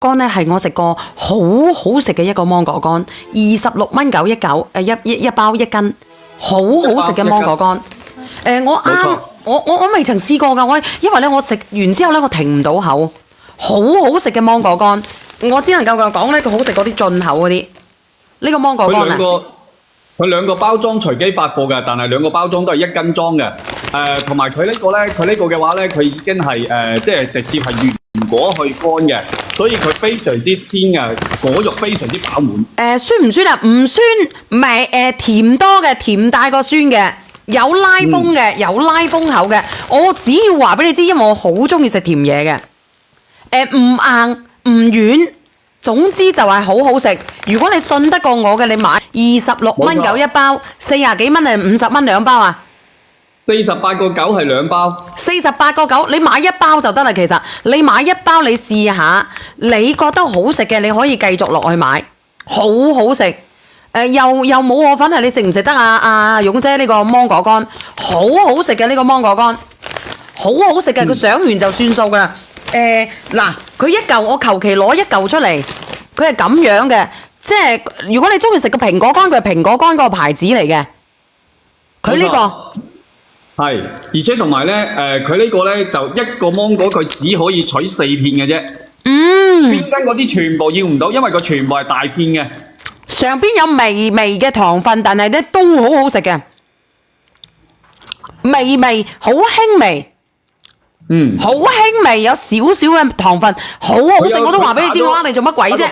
乾咧係我食過好好食嘅一個芒果乾，26蚊919，一包1斤，好好食嘅芒果乾。我未曾試過㗎，因為咧我食完之後咧我停唔到口，好好食嘅芒果乾，我只能夠講咧佢好食過啲進口嗰啲。呢個芒果乾啊，佢兩個包裝隨機發貨嘅，但係兩個包裝都係1斤裝嘅。同埋佢呢個咧，佢呢個嘅話咧，佢已經係即係直接係原果去乾嘅，所以佢非常之鮮嘅，果肉非常之飽滿。酸唔酸啊？唔酸，唔係甜多嘅，甜大過酸嘅，有拉風嘅，有拉風口嘅。我只要話俾你知，因為我好中意食甜嘢嘅。唔硬唔軟，總之就係好好食。如果你信得過我嘅，你買26蚊9一包，40幾蚊定50蚊2包啊？48個9係2包，48個9，你買1包就得啦。其實你買1包，你試下，你覺得好食嘅，你可以繼續落去買，好好食。又冇我份係，你食唔食得啊？勇姐呢個芒果乾，好好食嘅呢個芒果乾，好好食嘅，佢上完就算數噶啦。嗱，佢一嚿我求其攞1嚿出嚟，佢係咁樣嘅，即係如果你中意食個蘋果乾，佢係蘋果乾個牌子嚟嘅，佢呢個。係，而且同埋咧，佢呢個咧就一個芒果佢只可以取4片嘅啫。邊間嗰啲全部要唔到，因為佢全部係大片嘅。上邊有微微嘅糖分，但係咧都好好食嘅，微好輕微，好輕微，有少少嘅糖分，好好食。我都話俾你知，我呃你做乜鬼啫？